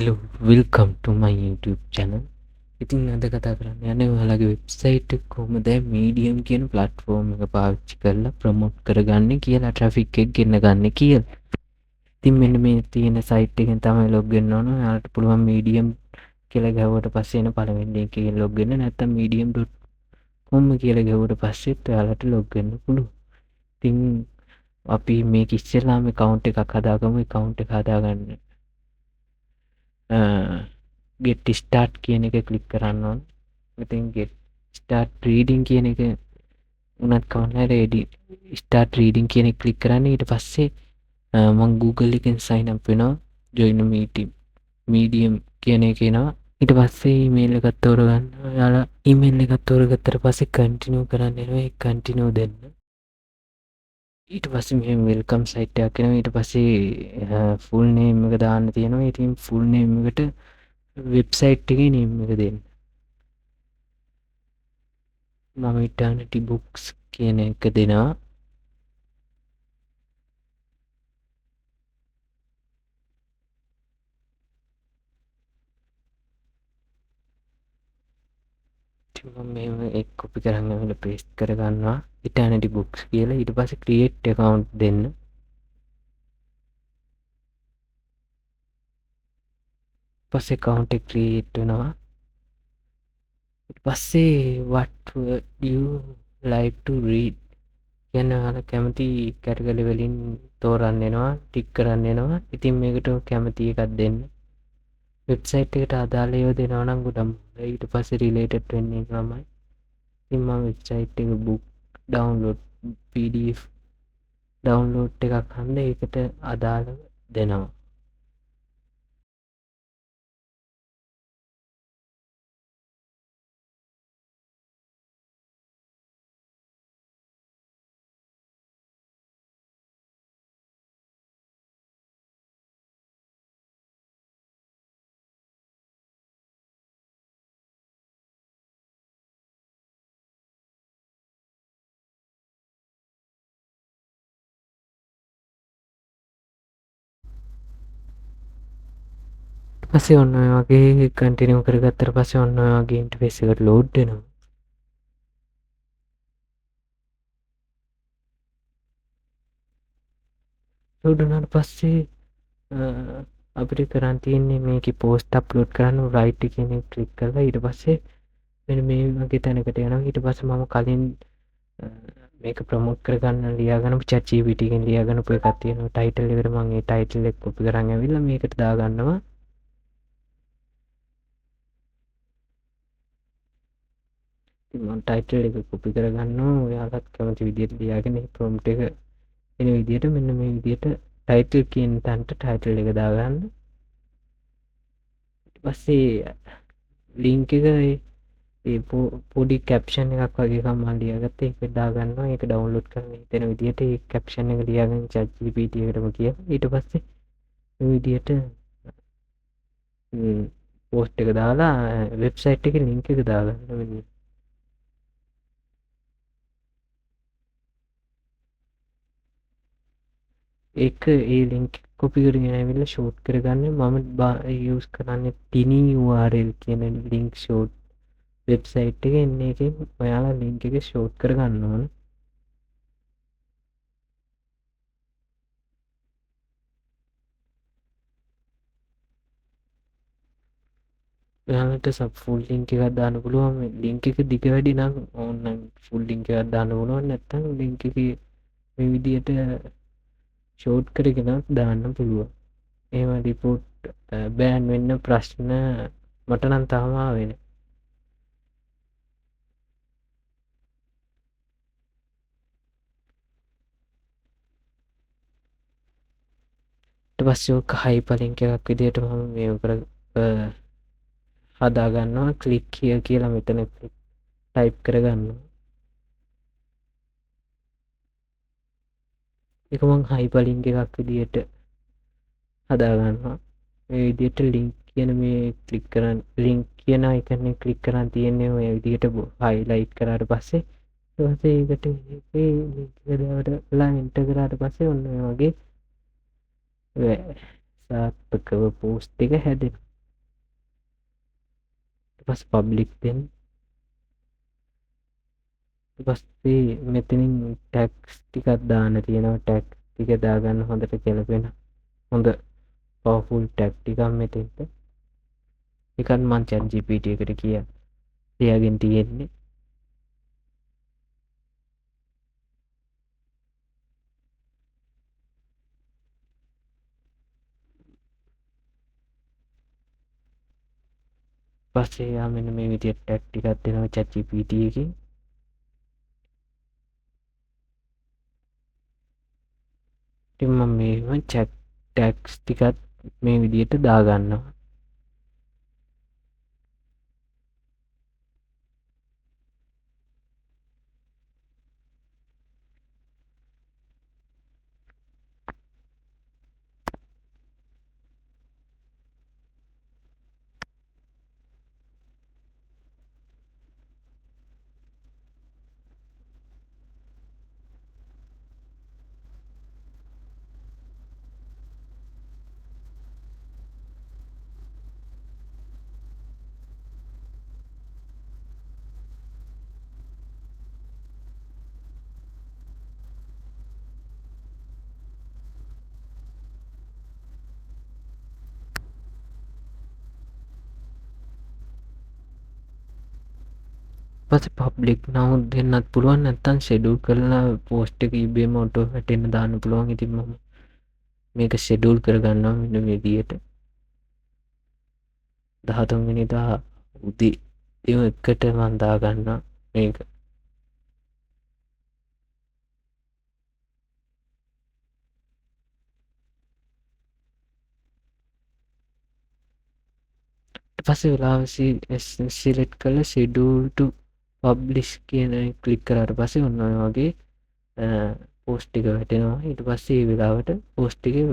Hello welcome ටු මයි YouTube channel. ඉතින් අද කතා කරන්න යන්නේ ඔයාලගේ වෙබ්සයිට් එක කොහොමද මීඩියම් කියන ප්ලැට්ෆෝම් එක පාවිච්චි කරලා ප්‍රොමෝට් කරගන්නේ කියලා, ට්‍රැෆික් එක ගෙන්න ගන්න කියලා. ඉතින් මෙන්න මේ තියෙන සයිට් එකෙන් තමයි ලොග් වෙන්න ඕන. ඔයාලට පුළුවන් මීඩියම් කියලා ගහුවට පස්සේ එන පළවෙනි ලින්ක් එකෙන් ලොග් වෙන්න, නැත්නම් medium.com කියලා ගහුවට පස්සෙත් ඔයාලට ලොග් වෙන්න පුළුවන්. ඉතින් අපි මේක ඉස්සෙල්ලාම account එකක් හදාගමු. account එක හදාගන්න get start කියන එක ක්ලික් කරන්න ඕන. ඉතින් get start reading කියන එක උනත් කවන්න ready start reading කියන එක ක්ලික් කරන්න. ඊට පස්සේ මම Google එකෙන් sign up වෙනවා. join meeting medium කියන එක එනවා. ඊට පස්සේ email එකක් තෝරගන්න. ඔයාලා email එකක් තෝරගත්තට පස්සේ continue කරන්න එනවා. ඒ continue දෙන්න. ඊට පස්සේ මෙහෙම welcome site එකක් එනවා. ඊට පස්සේ full name එක දාන්න තියෙනවා. ඉතින් full name එකට වෙබ්සයිට් එකේ නේම් එක දෙන්න. මම ඉටර්නිටි බුක්ස් කියන එක දෙනවා. මම මේව එක කොපි කරන් ඇවිල්ලා පේස්ට් කරගන්නවා. ඉටර්නිටි බුක්ස් කියලා. ඊට පස්සේ ක්‍රියේට් account දෙන්න. පස්සේ account එක ක්‍රියේට් වෙනවා. ඊට පස්සේ what would you like to read කියන ඔයාලා කැමති කැටගරි වලින් තෝරන්න එනවා, ටික් කරන්න එනවා. ඉතින් මේකට කැමති එකක් දෙන්න. වෙබ්සයිට් එකට අදාළ ඒවා දෙනවා නම් ගොඩක් හොඳයි. ඊට පස්සේ රිලේටඩ් වෙන්නේ තමයි. ඉතින් මම වෙබ්සයිට් එක book download PDF download එකක් හන්ද ඒකට අදාළව දෙනවා. පස්සේ ඔන්න ඔය වගේ කන්ටිනියු කරගත්තට පස්සේ ඔන්න ඔය වගේ ඉන්ටර්ෆේස් එකට ලෝඩ් වෙනවා. ලෝඩ් වුණාට පස්සේ අපිට කරන් තියෙන්නේ මේකේ පෝස්ට් අප්ලෝඩ් කරන්න රයිට් කියන එක ක්ලික් කරලා ඊට පස්සේ මෙන්න මේ වගේ තැනකට යනවා. ඊට පස්සේ මම කලින් මේක ප්‍රමෝට් කරගන්න ලියාගෙන chat GPT එකෙන් ලියාගන්නපු එකක් තියෙනවා. ටයිටල් එකට මම ඒ ටයිටල් එක කොපි කරන් ඇවිල්ලා මේකට දාගන්නවා. මම ටයිටල් එක කොපි කරගන්නවා. ඔයාලත් කැමති විදිහට ලියාගෙන මේ ප්‍රොම්ප්ට් එක එන විදිහට මෙන්න මේ විදිහට ටයිටල් කියන තැනට ටයිටල් එක දාගන්න. ඊට පස්සේ ලින්ක් එක ඒ පොඩි කැප්ෂන් එකක් වගේ එකක් මම ලියාගත්තා. ඒක දාගන්නවා. ඒක ඩවුන්ලෝඩ් කරන්න හිතෙන විදිහට ඒ කැප්ෂන් එක ලියාගෙන chat GPT එකටම කියලා. ඊට පස්සේ මේ විදිහට පෝස්ට් එක දාලා වෙබ්සයිට් එකේ ලින්ක් එක දාගන්න මෙන්න. ඒක ඒ ලින්ක් කොපි කරගෙන ඇවිල්ලා ෂෝට් කරගන්න. මම යූස් කරන්නේ tiny URL කියන ලින්ක් ෂෝට් වෙබ්සයිට් එක එන්න එකෙන් ඔයාලා ලින්ක් එක ෂෝට් කරගන්න ඕන. ඔයාලට සබ් ෆුල් ලින්ක් එකක් දාන්න පුළුවන්. මේ ලින්ක් එක දිග වැඩි නම් ඕනනම් ෆුල් ලින්ක් එකක් දාන්න පුළුවන්. නැත්නම් ලින්ක් එකේ මේ විදිහට ෂෝට් කරගෙන දාන්න පුළුවන්. එහෙම රිපෝට් බෑන් වෙන්න ප්‍රශ්න මට නම් තාම ආවේ නැහැ. ඊට පස්සේ ඔක හයිපර් ලින්ක් එකක් විදිහට මම මේ කර හදා ගන්නවා. ක්ලික් කියලා මෙතන ටයිප් කරගන්නවා. ඒක මම හයිපර් ලින්ක් එකක් විදිහට හදා ගන්නවා. මේ විදිහට ලින්ක් කියන මේ ක්ලික් කරන් ලින්ක් කියන අයිකන් එක ක්ලික් කරන් තියෙන්නේ ඔය විදිහට හයිලයිට් කරාට පස්සේ ඊට පස්සේ ඒකට මේ ලින්ක් එක දාලා එන්ටර් කරාට පස්සේ ඔන්න ඔය වගේ සාර්ථකව පෝස්ට් එක හැදෙනවා. පස් පබ්ලික් දෙන්න. පස්සේ මෙතනින් ටැක්ස් ටිකක් දාන්න තියෙනවා. ටැක් ටික දාගන්න හොඳට කෙලපෙන හොඳ පවර්ෆුල් ටැක් ටිකක් මෙතෙන්ට. ඒකත් මං chat GPT එකට කියාගෙන තියෙන්නේ. පස්සේ එයා මෙන්න මේ විදිහට ටැග් ටිකක් දෙනවා chat GPT එකේ. ඉතින් මම මේව chat ටැග්ස් ටිකක් මේ විදිහට දාගන්නවා. පස්සේ පබ්ලික් නම් දෙන්නත් පුළුවන්, නැත්නම් ෂෙඩියුල් කරලා පෝස්ට් එක ඉබේම ඔටෝ වැටෙන්න දාන්න පුළුවන්. ඉතින් මම මේක ෂෙඩියුල් කරගන්නවා මෙන්න මේ විදිහට. 13 වෙනිදා උදේ 1ට මම දාගන්නවා මේක. ඊට පස්සේ වෙලාව සිලෙක්ට් කරලා schedule to publish කියන ක්ලික් කරාට පස්සේ ඔන්න ඔය වගේ පෝස්ට් එක වැටෙනවා. ඊට පස්සේ මේ වෙලාවට පෝස්ට් එකේ